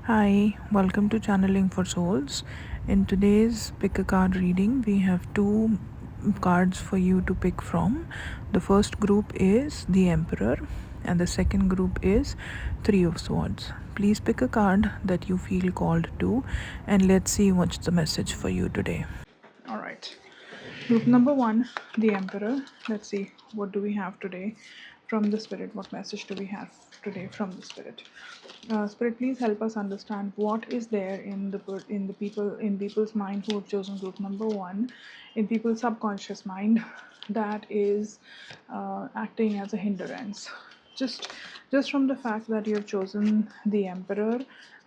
Hi, welcome to Channeling for Souls. In today's pick a card reading, we have two cards for you to pick from. The first group is the Emperor, and the second group is Three of Swords. Please pick a card that you feel called to, and let's see what's the message for you today. All right. Group number one, the Emperor. Let's see what do we have today from the Spirit. What message do we have today from the Spirit? Spirit, please help us understand what is there in people's mind who have chosen group number one, in people's subconscious mind, that is acting as a hindrance. Just from the fact that you have chosen the Emperor,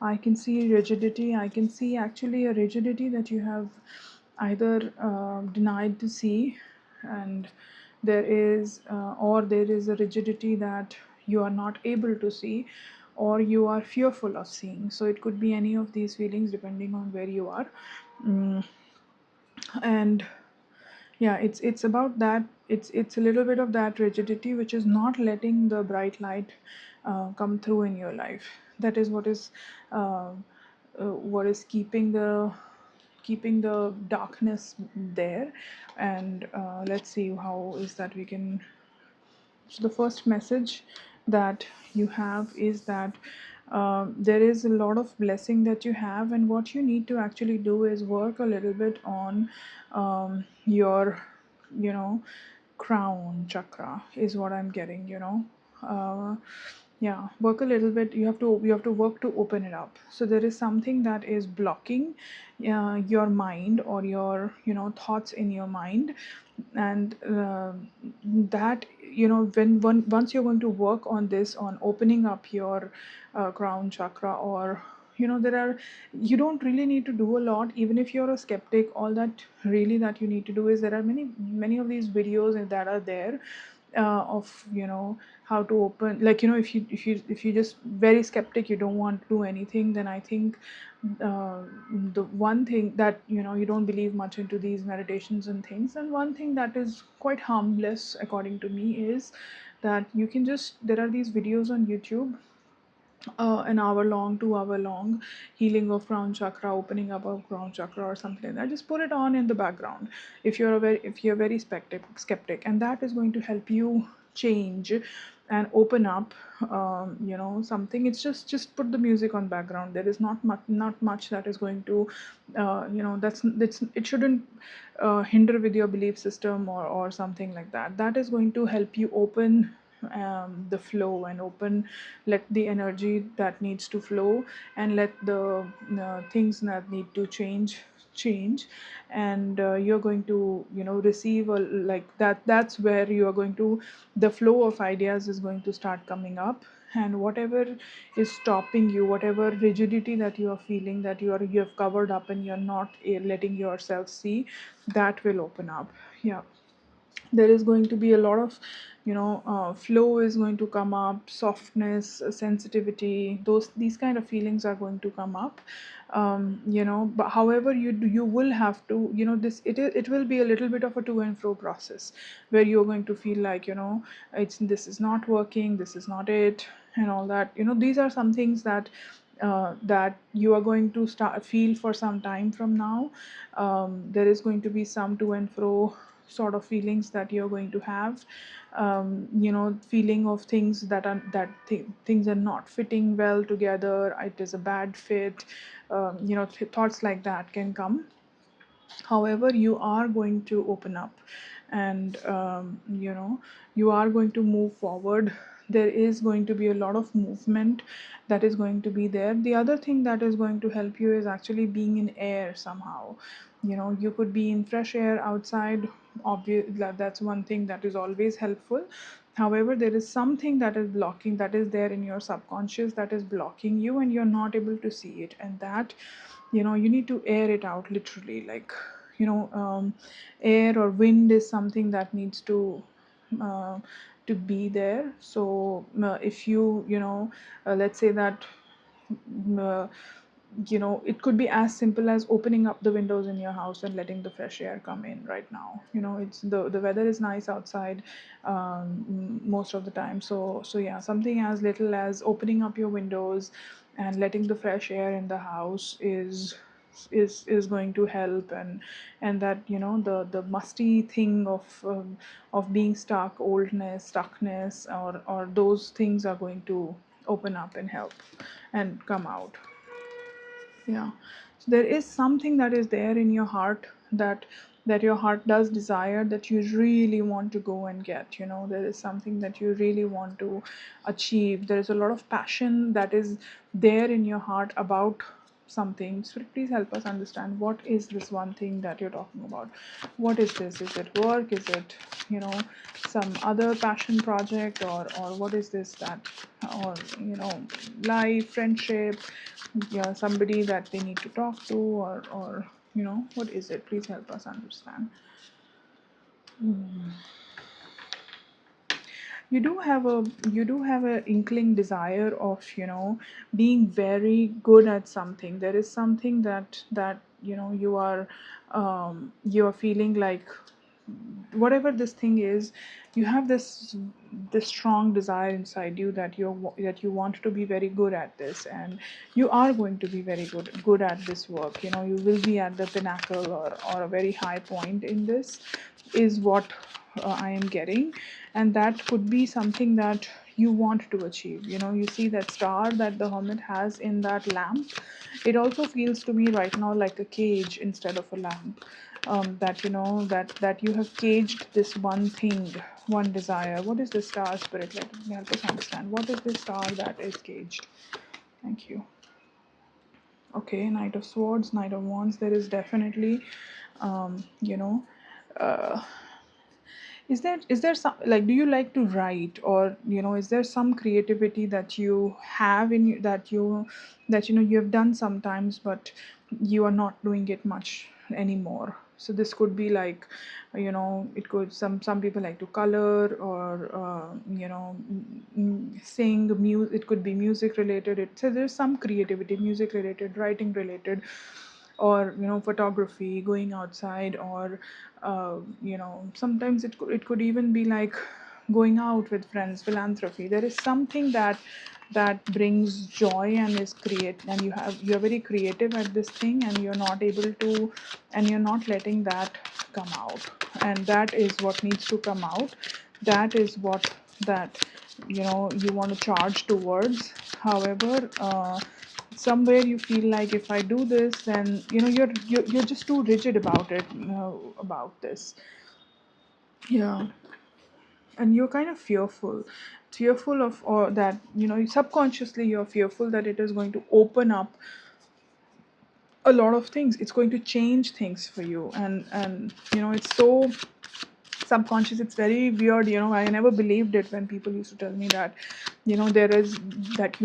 I can see rigidity. I can see actually a rigidity that you have either denied to see, and there is a rigidity that you are not able to see, or you are fearful of seeing. So it could be any of these feelings depending on where you are. Mm, and yeah, it's about that. It's a little bit of that rigidity which is not letting the bright light come through in your life. That is uh, what is keeping the darkness there. And let's see how is that we can. So the first message that you have is that there is a lot of blessing that you have, and what you need to actually do is work a little bit on your, you know, crown chakra is what I'm getting. Yeah, work a little bit. You have to work to open it up. So there is something that is blocking your mind, or your thoughts in your mind. And that once you're going to work on this, on opening up your crown chakra, or there are you don't really need to do a lot. Even if you're a skeptic, all that really that you need to do is, there are many of these videos that are there of how to open, like, if you just very skeptic, you don't want to do anything, then I think uh, the one thing that you don't believe much into these meditations and things, and one thing that is quite harmless according to me is that you can just, there are these videos on YouTube, an hour long, 2 hour long, healing of crown chakra, opening up of crown chakra, or something like that. Just put it on in the background if you're very skeptic, and that is going to help you change and open up. Something. It's just put the music on background. There is not much that is going to, that's it shouldn't hinder with your belief system, or something like that. That is going to help you open the flow, and let the energy that needs to flow, and let the things that need to change. And you're going to receive a, like that's where you are going to, the flow of ideas is going to start coming up. And whatever is stopping you, whatever rigidity that you are feeling, that you have covered up and you're not letting yourself see, that will open up. Yeah, there is going to be a lot of flow is going to come up, softness, sensitivity, these kind of feelings are going to come up. But however, you will have to, it will be a little bit of a to and fro process, where you're going to feel like, this is not working, this is not it, and all that. These are some things that you are going to start feel for some time from now. There is going to be some to and fro sort of feelings that you're going to have. Feeling of things things are not fitting well together, it is a bad fit. Thoughts like that can come. However, you are going to open up, and you are going to move forward. There is going to be a lot of movement that is going to be there. The other thing that is going to help you is actually being in air somehow. You could be in fresh air outside. That's one thing that is always helpful. However, there is something that is blocking, that is there in your subconscious, that is blocking you, and you're not able to see it. And that, you need to air it out, literally. Like, air or wind is something that needs uh, to be there. So if let's say that, uh, it could be as simple as opening up the windows in your house and letting the fresh air come in. Right now, it's the weather is nice outside, most of the time. So yeah, something as little as opening up your windows, and letting the fresh air in the house is going to help, and that, you know, the musty thing of being stuck, oldness, stuckness, or those things are going to open up and help and come out. Yeah. So there is something that is there in your heart, that your heart does desire, that you really want to go and get. You know, there is something that you really want to achieve. There is a lot of passion that is there in your heart about something. So please help us understand, what is this one thing that you're talking about? What is this? Is it work? Is it, you know, some other passion project, or what is this that, or, you know, life, friendship, yeah, somebody that they need to talk to, or you know, what is it? Please help us understand. You do have a inkling desire of, you know, being very good at something. There is something that you know, you are feeling like, whatever this thing is, you have this strong desire inside you that you want to be very good at this, and you are going to be very good at this work. You know, you will be at the pinnacle, or a very high point in this, is what I am getting. And that could be something that you want to achieve. You know, you see that star that the hermit has in that lamp, it also feels to me right now like a cage instead of a lamp. That, you know, that you have caged this one thing, one desire. What is the star spirit? Let me help us understand, what is this star that is caged? Thank you. Okay, Knight of Swords, Knight of Wands. There is definitely, you know, uh, is there some, like, do you like to write, or, you know, is there some creativity that you have in you, that you know, you have done sometimes, but you are not doing it much anymore? So this could be like, you know, it could, some people like to color, or you know, sing music. It could be music related. So there's some creativity, music related, writing related, or, you know, photography, going outside, or you know, sometimes it could even be like going out with friends, philanthropy. There is something that brings joy and is create, and you're very creative at this thing, and you're not able to, and you're not letting that come out. And that is what needs to come out. That is what, that, you know, you want to charge towards. However, somewhere you feel like, if I do this, then, you know, you're just too rigid about it, you know, about this. Yeah. And you're kind of fearful of, or that, you know, subconsciously you're fearful that it is going to open up a lot of things. It's going to change things for you, and you know, it's so subconscious. It's very weird. You know, I never believed it when people used to tell me that, you know, there is, that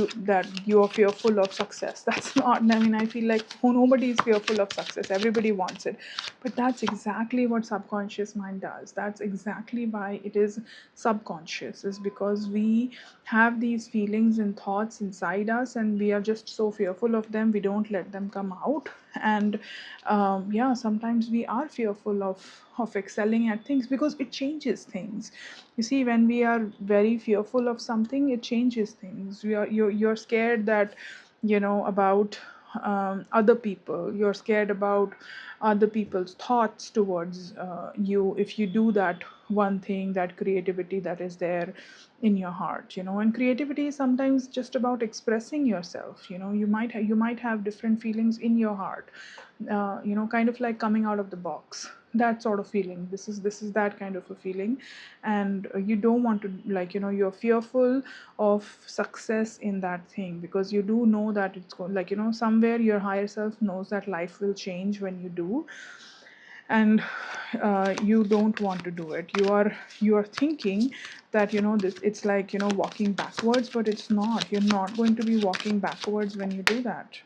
you are fearful of success. That's not, I mean, I feel like, nobody is fearful of success, everybody wants it. But that's exactly what subconscious mind does. That's exactly why it is subconscious, is because we have these feelings and thoughts inside us, and we are just so fearful of them, we don't let them come out. And yeah, sometimes we are fearful of excelling at things, because it changes things. You see, when we are very fearful of something, it changes things. You're scared that, you know, about other people. You're scared about other people's thoughts towards you, if you do that one thing, that creativity that is there in your heart. You know, and creativity is sometimes just about expressing yourself. You know, you might have different feelings in your heart, you know, kind of like coming out of the box, that sort of feeling. This is that kind of a feeling. And you don't want to, like, you know, you're fearful of success in that thing, because you do know that it's going, like, you know, somewhere your higher self knows that life will change when you do. And you don't want to do it. You are thinking that, you know, this, it's like, you know, walking backwards, but it's not. You're not going to be walking backwards when you do that.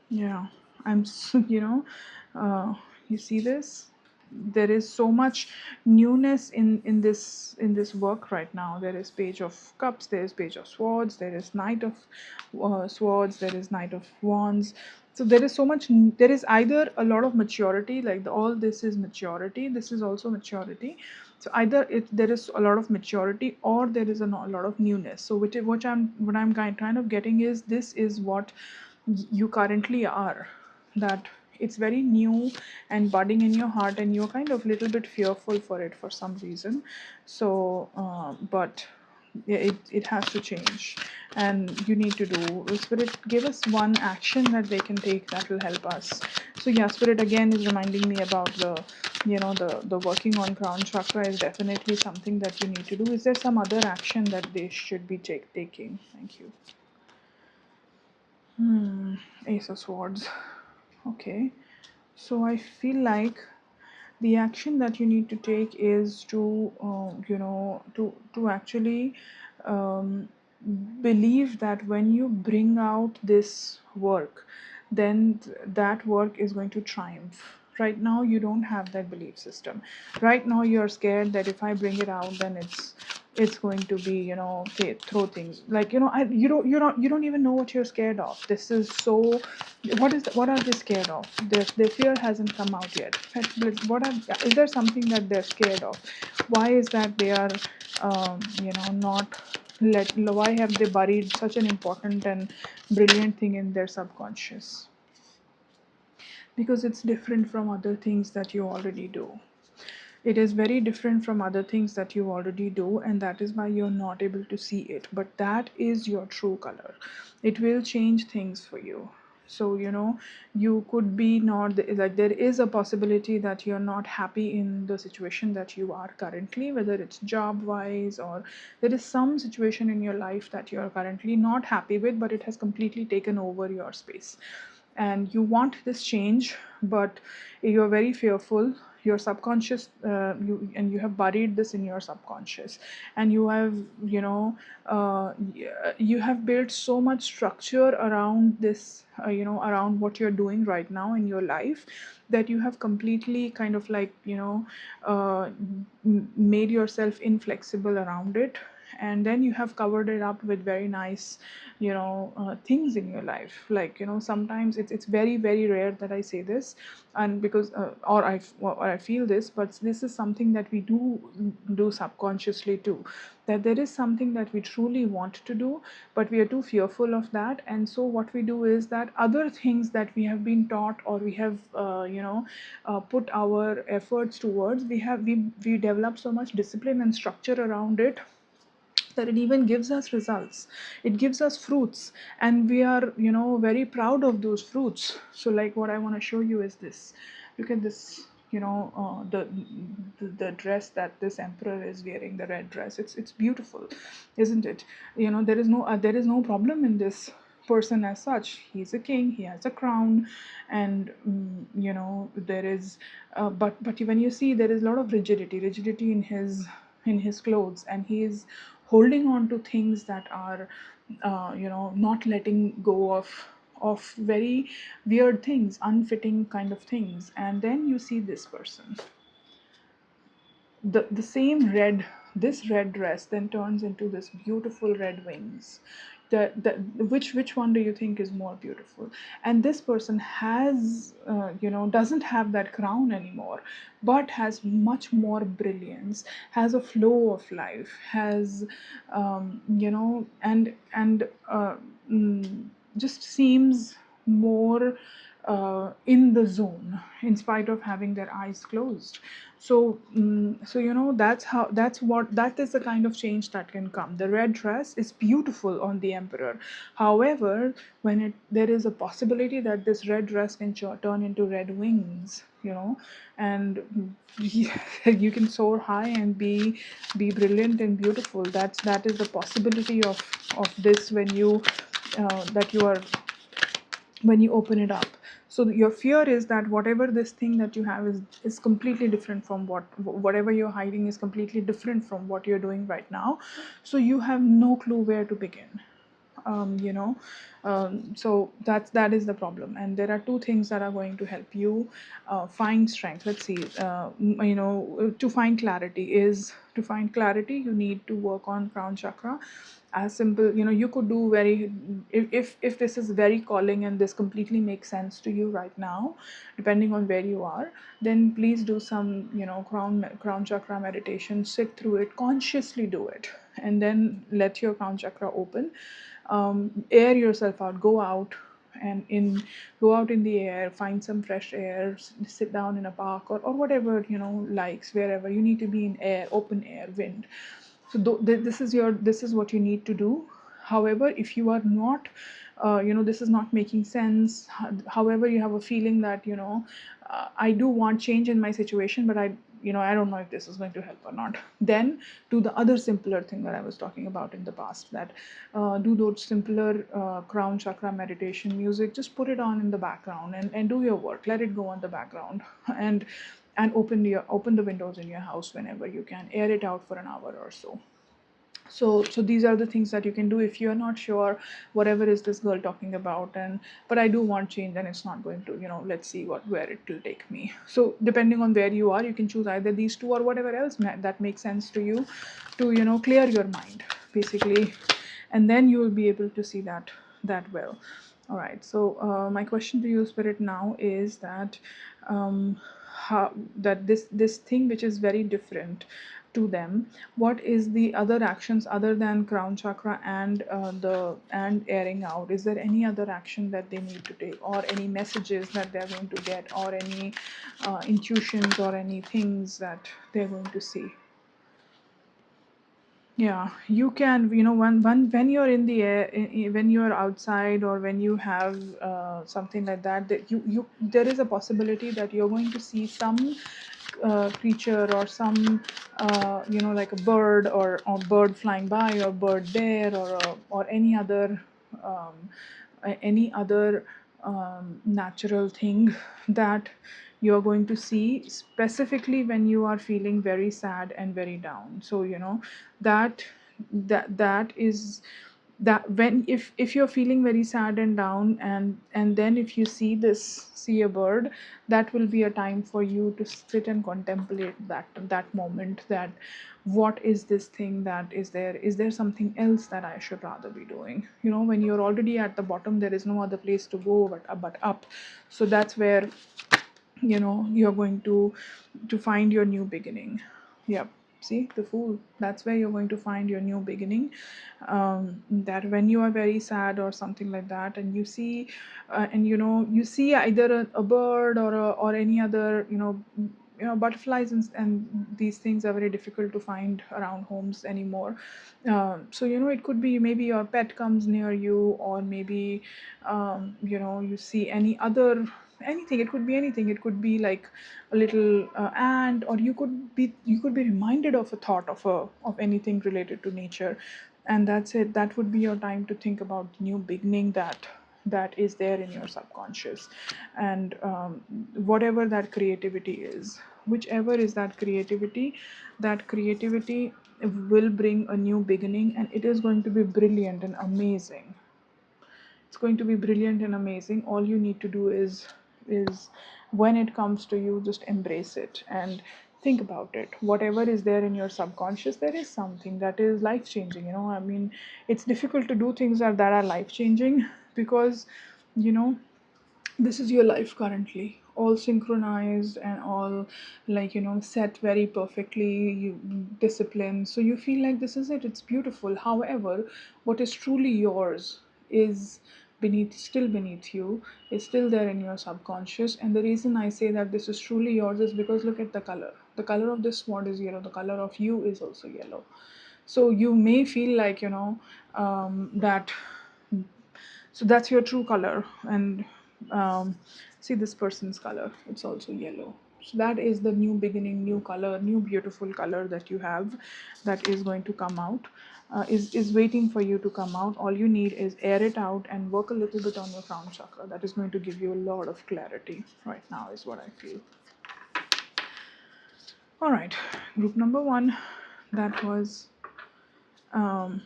Yeah, you know, you see this? There is so much newness in this work right now. There is Page of Cups, there is Page of Swords, there is Knight of Swords, there is Knight of Wands. So there is so much. There is either a lot of maturity, like all this is maturity. This is also maturity. So either there is a lot of maturity or there is a lot of newness. So what I'm kind of getting is this is what you currently are, that it's very new and budding in your heart, and you're kind of little bit fearful for it for some reason. So but yeah, it has to change, and you need to do. Spirit, give us one action that they can take that will help us. So yeah, Spirit again is reminding me about the working on crown chakra is definitely something that you need to do. Is there some other action that they should be taking? Thank you. Ace of Swords. Okay. So I feel like the action that you need to take is to to actually um, believe that when you bring out this work, then that work is going to triumph. Right now you don't have that belief system. Right now you're scared that if I bring it out, then it's going to be, throw things like, you don't even know what you're scared of. This is so, what are they scared of? Their fear hasn't come out yet. What are, is there something that they're scared of? Why is that they are not why have they buried such an important and brilliant thing in their subconscious? Because it's different from other things that you already do. It is very different from other things that you already do, and that is why you're not able to see it. But that is your true color. It will change things for you. So, you could be not, like, there is a possibility that you're not happy in the situation that you are currently, whether it's job wise, or there is some situation in your life that you're currently not happy with, but it has completely taken over your space and you want this change, but you're very fearful. Your subconscious, you have buried this in your subconscious, and you have, you have built so much structure around this, around what you're doing right now in your life, that you have completely kind of like, made yourself inflexible around it, and then you have covered it up with very nice, things in your life. Like, sometimes it's very very rare that I say this, and because or I feel this, but this is something that we do subconsciously too, that there is something that we truly want to do, but we are too fearful of that. And so what we do is that other things that we have been taught, or we have put our efforts towards, we develop so much discipline and structure around it, that it even gives us results. It gives us fruits, and we are, very proud of those fruits. So like, what I want to show you is this. Look at this, the dress that this emperor is wearing, the red dress. It's beautiful, isn't it? There is no problem in this person as such. He's a king, he has a crown, and there is but when you see, there is a lot of rigidity in his clothes, and he is holding on to things that are, not letting go of very weird things, unfitting kind of things. And then you see this person, the same red, this red dress then turns into this beautiful red wings. The which one do you think is more beautiful? And this person has, doesn't have that crown anymore, but has much more brilliance, has a flow of life, has, just seems more in the zone, in spite of having their eyes closed. So that is the kind of change that can come. The red dress is beautiful on the emperor. However, when there is a possibility that this red dress can turn into red wings, and you can soar high and be brilliant and beautiful. That is the possibility of this when you that you are when you open it up. So your fear is that whatever this thing that you have is completely different from whatever you're hiding is completely different from what you're doing right now. So you have no clue where to begin. you know. So that is the problem, and there are two things that are going to help you find strength. Let's see, to find clarity is, to find clarity you need to work on crown chakra. As simple, you could do very, if this is very calling and this completely makes sense to you right now, depending on where you are, then please do some, crown chakra meditation, sit through it, consciously do it, and then let your crown chakra open. Air yourself out, go out, and in go out in the air, find some fresh air, sit down in a park, or whatever likes, wherever you need to be, in air, open air, wind. So this is what you need to do. However, if you are not, this is not making sense, however you have a feeling that I do want change in my situation, but I don't know if this is going to help or not, then do the other simpler thing that I was talking about in the past, that do those simpler crown chakra meditation music, just put it on in the background, and do your work, let it go on the background, and open the windows in your house whenever you can, air it out for an hour or so. So these are the things that you can do if you're not sure whatever is this girl talking about, and but I do want change, and it's not going to, let's see where it will take me. So depending on where you are, you can choose either these two or whatever else that makes sense to you, to clear your mind, basically, and then you will be able to see that well. All right, so my question to you, Spirit, now is that how, that this thing which is very different to them, what is the other actions other than crown chakra and and airing out? Is there any other action that they need to take, or any messages that they're going to get, or any intuitions, or any things that they're going to see? Yeah, you can, when you're in the air, when you're outside, or when you have something like that, that you there is a possibility that you're going to see some creature, or some like a bird, or bird flying by, or bird there, or um, any other natural thing that you're going to see, specifically when you are feeling very sad and very down. So that that is that, when if you're feeling very sad and down, and then if you see a bird, that will be a time for you to sit and contemplate that moment, that what is this thing that is there something else that I should rather be doing. When you're already at the bottom, there is no other place to go but up. So that's where you're going to find your new beginning. Yep. See, the Fool, that's where you're going to find your new beginning. That when you are very sad or something like that, and you see and you see either a bird, or any other, butterflies, and these things are very difficult to find around homes anymore. So it could be maybe your pet comes near you, or maybe you see any other, anything, it could be anything, it could be like a little ant, or you could be reminded of a thought of anything related to nature, and that's it. That would be your time to think about the new beginning that is there in your subconscious. And whatever that creativity is, whichever is that creativity will bring a new beginning, and it is going to be brilliant and amazing. It's going to be brilliant and amazing. All you need to do is when it comes to you, just embrace it and think about it. Whatever is there in your subconscious, there is something that is life changing. I mean, it's difficult to do things that are life changing, because you know this is your life currently, all synchronized and all, like, set very perfectly, you disciplined, so you feel like this is it, it's beautiful. However, what is truly yours is still beneath you, is still there in your subconscious. And the reason I say that this is truly yours is because look at the color of this sword is yellow, the color of you is also yellow. So you may feel like, that, so that's your true color. And see, this person's color, it's also yellow. So that is the new beginning, new color, new beautiful color that you have, that is going to come out, is waiting for you to come out. All you need is air it out and work a little bit on your crown chakra. That is going to give you a lot of clarity right now, is what I feel. All right, group number one, that was um,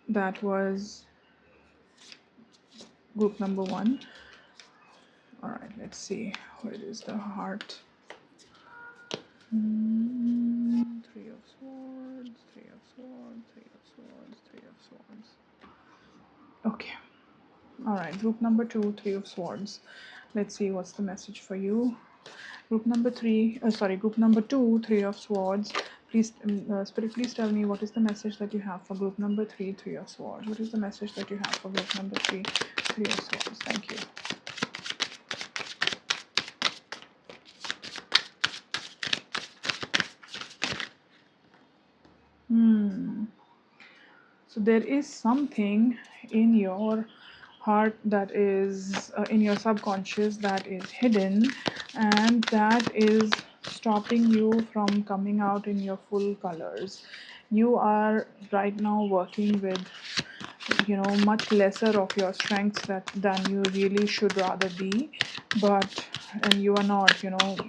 That was group number 1. All right, let's see. Where is the heart? Three of swords, three of swords, three of swords, three of swords. Okay. All right, group number 2, three of swords. Let's see what's the message for you. Group number 3, group number 2, three of swords. Please, Spirit, please tell me what is the message that you have for group number 3, three of swords. What is the message that you have for group number 3, three of swords? Thank you. So there is something in your heart that is in your subconscious that is hidden, and that is stopping you from coming out in your full colors. You are right now working with, much lesser of your strengths than you really should rather be, but and you are not,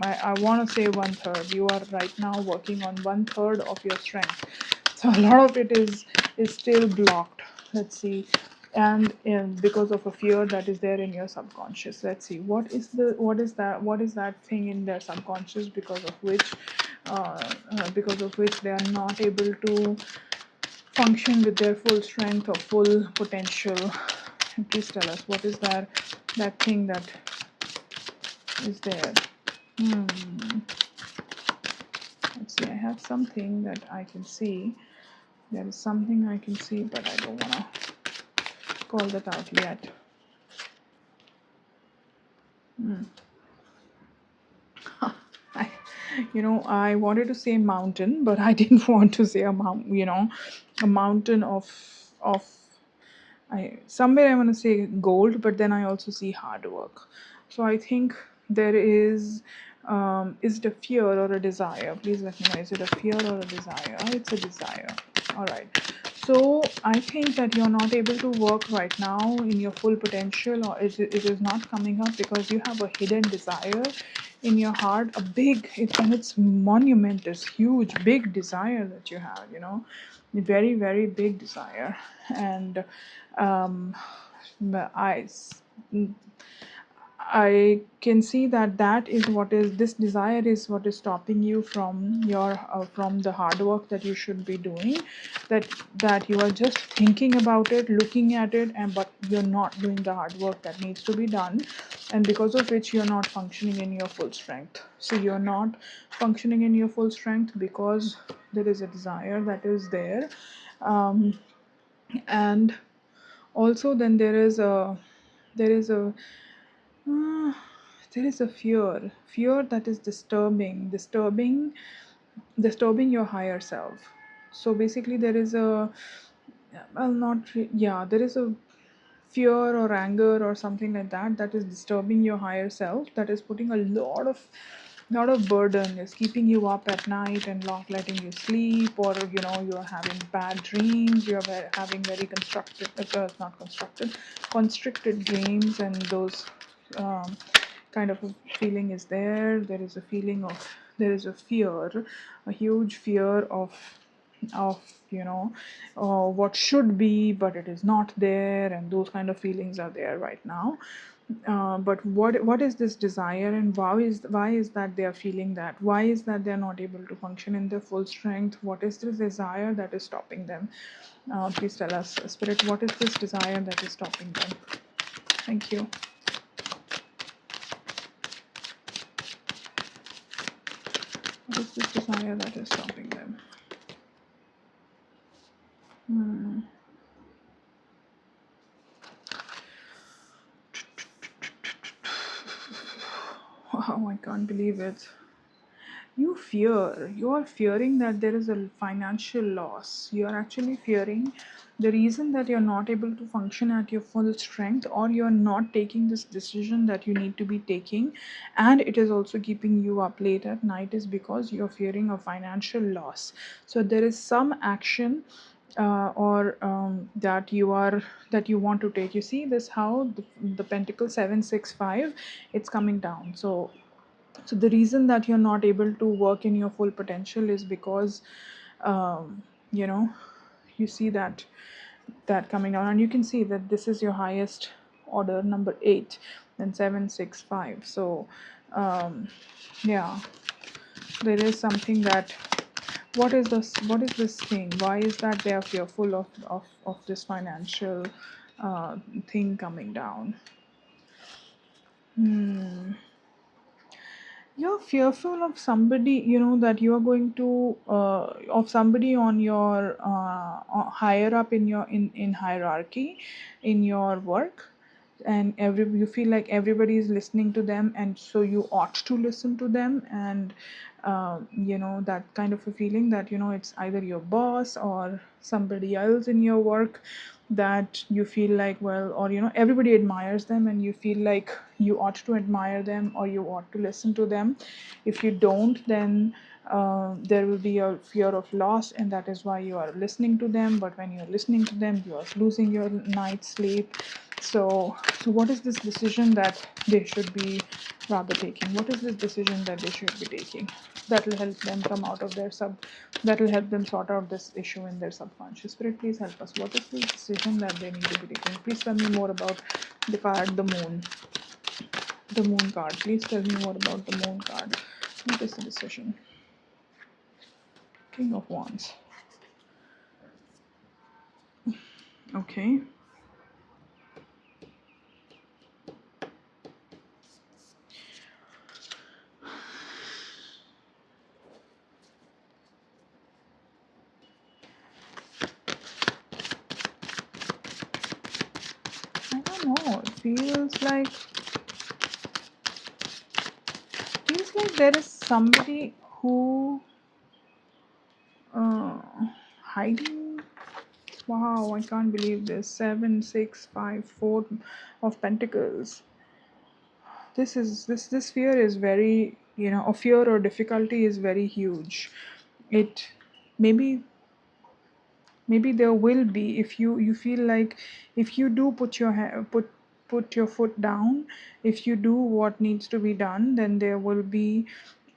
I want to say 1/3. You are right now working on 1/3 of your strength, so a lot of it is still blocked. Let's see. And because of a fear that is there in your subconscious. Let's see, what is that thing in their subconscious because of which they are not able to function with their full strength or full potential. And please tell us, what is that thing that is there? Let's see, I have something that I can see. There is something I can see, but I don't want to call that out yet. I, I wanted to say mountain, but I didn't want to say a mountain of somewhere I want to say gold, but then I also see hard work. So I think there is it a fear or a desire? Please let me know. Is it a fear or a desire? It's a desire. All right. So I think that you're not able to work right now in your full potential, or it is not coming up because you have a hidden desire in your heart, and it's monumentous, huge, big desire that you have. Very, very big desire. And um, I I can see that is what is this desire is what is stopping you from the hard work that you should be doing. That you are just thinking about it, looking at it, and but you're not doing the hard work that needs to be done, and because of which you're not functioning in your full strength. So you're not functioning in your full strength because there is a desire that is there, and also then there is a uh, there is a fear that is disturbing your higher self. So basically there is a well not re- yeah there is a fear or anger or something like that is disturbing your higher self, that is putting a lot of burden, is keeping you up at night and not letting you sleep, or you're having bad dreams, you're having very not constructed constricted dreams, and those kind of a feeling is there. There is a fear, a huge fear of what should be but it is not there, and those kind of feelings are there right now. But what is this desire, and why is that they are feeling that? Why is that they are not able to function in their full strength? What is this desire that is stopping them? Please tell us, Spirit, what is this desire that is stopping them? Thank you. What is this desire that is stopping them? Wow, I can't believe it. You are fearing that there is a financial loss. You are actually fearing the reason that you're not able to function at your full strength, or you're not taking this decision that you need to be taking, and it is also keeping you up late at night, is because you're fearing a financial loss. So there is some action or that you want to take. You see this, how the pentacle 765, it's coming down. So the reason that you're not able to work in your full potential is because um, you know you see that that coming down, and you can see that this is your highest order, number 8, then 765. So yeah, there is something that, what is this thing, why is that they are fearful of this financial thing coming down? Hmm. You're fearful of somebody, that you are going to of somebody on your higher up in your in hierarchy in your work, and every you feel like everybody is listening to them, and so you ought to listen to them. And that kind of a feeling that it's either your boss or somebody else in your work, that you feel like, well, or everybody admires them, and you feel like you ought to admire them or you ought to listen to them. If you don't, then there will be a fear of loss, and that is why you are listening to them. But when you're listening to them, you are losing your night's sleep. So what is this decision that they should be rather taking? What is this decision that they should be taking that will help them come out of their that will help them sort out this issue in their subconscious? Spirit, please help us. What is the decision that they need to be taking? Please tell me more about the card, the moon card. Please tell me more about the moon card. What is the decision? King of Wands. Okay. I don't know. It feels like there is somebody who uh, hiding. Wow, I can't believe this. 7, 6, 5, 4 of Pentacles. This fear is very, a fear or difficulty is very huge. It maybe maybe there will be, if you feel like, if you do put your foot down, if you do what needs to be done, then there will be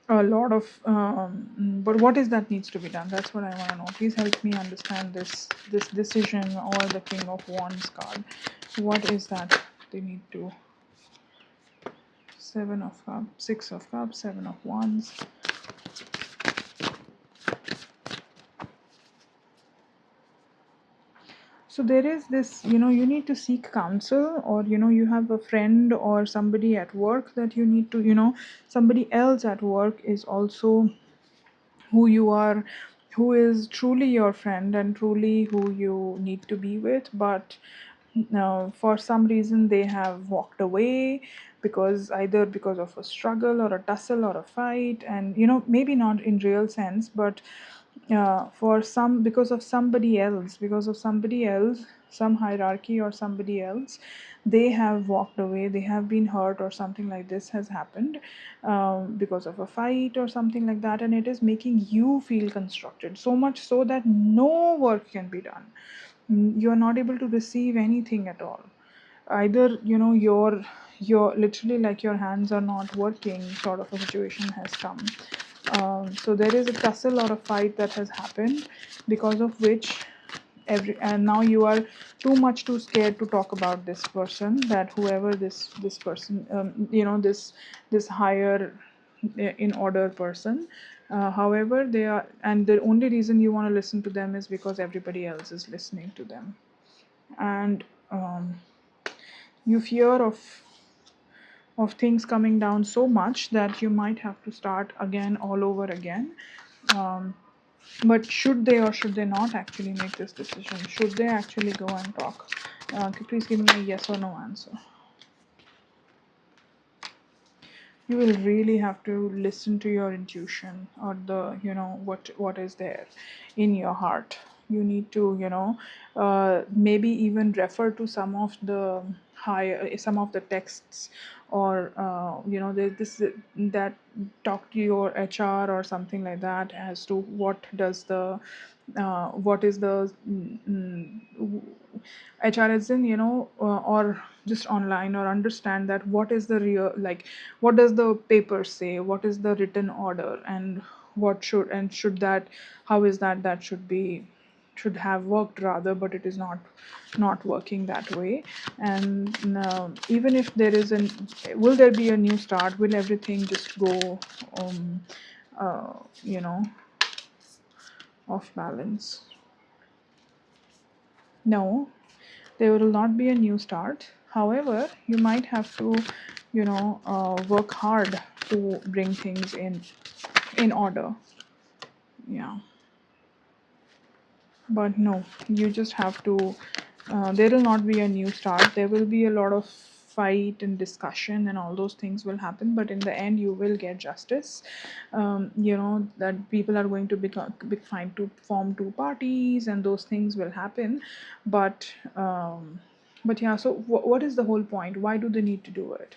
a lot of but what is that needs to be done? That's what I want to know. Please help me understand this decision, or the King of Wands card. What is that they need to? 7 of Cups, 6 of Cups, 7 of Wands. So there is this, you need to seek counsel, or you have a friend or somebody at work that you need to, somebody else at work is also who you are, who is truly your friend and truly who you need to be with. But for some reason they have walked away, because either because of a struggle or a tussle or a fight, and maybe not in real sense, but for some, because of somebody else, some hierarchy or somebody else, they have walked away, they have been hurt, or something like this has happened, because of a fight or something like that, and it is making you feel constructed so much so that no work can be done. You are not able to receive anything at all. Either you're literally like your hands are not working, sort of a situation has come. So there is a tussle or a fight that has happened, because of which and now you are too scared to talk about this person, that whoever this person, this higher in order person, however they are, and the only reason you want to listen to them is because everybody else is listening to them. And you fear of things coming down so much that you might have to start again, all over again. um, but should they or should they not actually make this decision? Should they actually go and talk? Could you please give me a yes or no answer? You will really have to listen to your intuition, or the, what is there in your heart. You need to, maybe even refer to some of the texts, or this that talk to your HR or something like that, as to what is the HR is in, or just online, or understand that what is the real, like, what does the paper say, what is the written order, and should that, how is that should be should have worked rather, but it is not working that way. And even if there is an will there be a new start, will everything just go um uh, you know off balance? No, there will not be a new start. However, you might have to work hard to bring things in order. Yeah, but no, you just have to there will not be a new start. There will be a lot of fight and discussion and all those things will happen, but in the end you will get justice. That people are going to be fine to form two parties and those things will happen. But yeah, so what is the whole point? Why do they need to do it?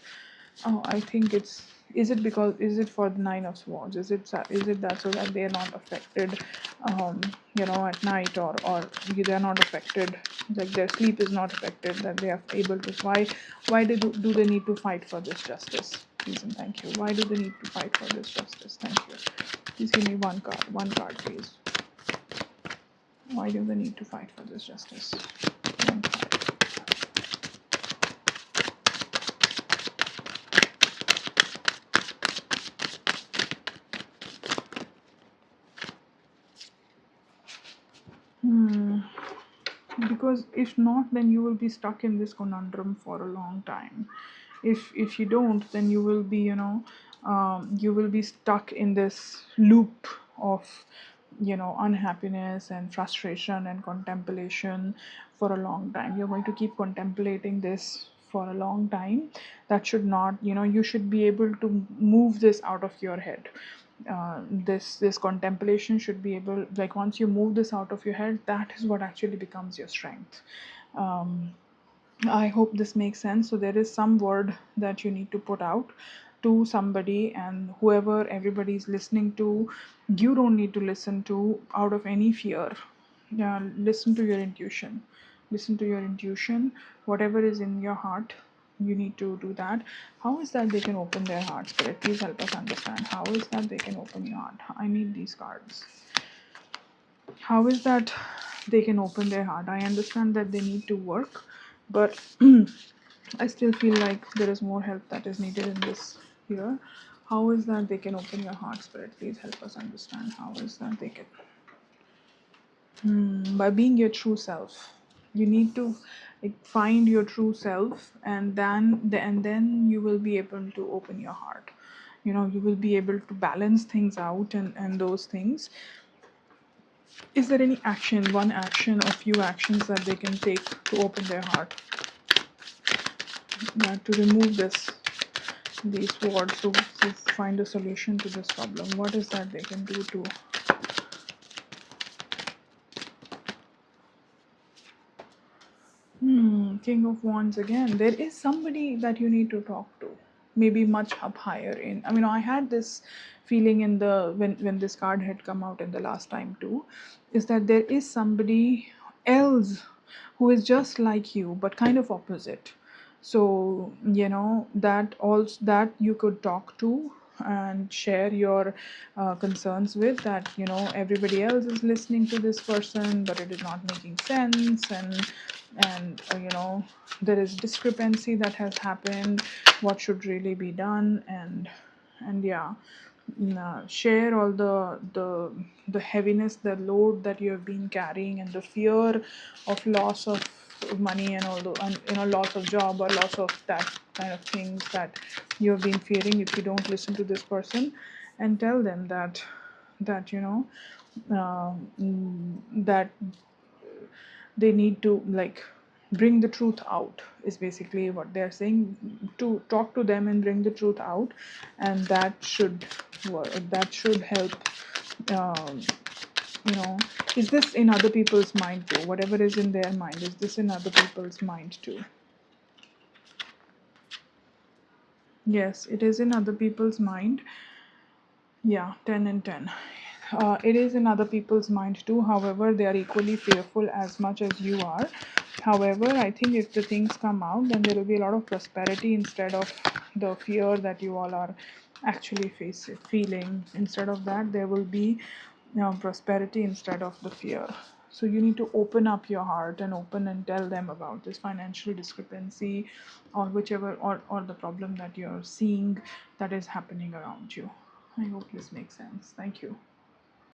Oh, I think it's. Is it for the Nine of Swords? Is it that so that they are not affected, at night, or they are not affected, like their sleep is not affected, that they are able to. Why do they need to fight for this justice? Please and thank you. Why do they need to fight for this justice? Thank you. Please give me one card, please. Why do they need to fight for this justice? One card. Hmm. Because if not, then you will be stuck in this conundrum for a long time. If you don't, then you will be you will be stuck in this loop of unhappiness and frustration and contemplation for a long time. You're going to keep contemplating this for a long time. That should not, you should be able to move this out of your head. This contemplation should be able, like, once you move this out of your head, that is what actually becomes your strength. um, I hope this makes sense. So there is some word that you need to put out to somebody, and whoever everybody is listening to, you don't need to listen to out of any fear. Yeah, listen to your intuition. Listen to your intuition. Whatever is in your heart, you need to do that. How is that they can open their heart? Spirit, please help us understand. How is that they can open your heart? I need these cards. How is that they can open their heart? I understand that they need to work, but I still feel like there is more help that is needed in this here. How is that they can open your heart? Spirit, please help us understand. How is that they can? By being your true self. You need to, like, find your true self, and then you will be able to open your heart. You will be able to balance things out, and those things. Is there any action, one action or few actions that they can take to open their heart? To remove these wards, to find a solution to this problem. What is that they can do to? King of Wands again. There is somebody that you need to talk to. Maybe much up higher in. I mean, I had this feeling in the when this card had come out in the last time too, is that there is somebody else who is just like you but kind of opposite. So that also that you could talk to and share your concerns with, that everybody else is listening to this person but it is not making sense, and there is discrepancy that has happened, what should really be done, and yeah, share all the heaviness, the load that you have been carrying, and the fear of loss of money, and all the, and loss of job or loss of that kind of things that you have been fearing if you don't listen to this person, and tell them that that they need to, like, bring the truth out, is basically what they're saying. To talk to them and bring the truth out, and that should work, that should help. um, you know is this in other people's mind too? Whatever is in their mind, is this in other people's mind too? Yes, it is in other people's mind. Yeah, 10 and 10. It is in other people's mind too. However, they are equally fearful as much as you are. However, I think if the things come out, then there will be a lot of prosperity instead of the fear that you all are actually feeling. Instead of that, there will be prosperity instead of the fear. So you need to open up your heart and open and tell them about this financial discrepancy or whichever or the problem that you're seeing that is happening around you. I hope this makes sense. Thank you.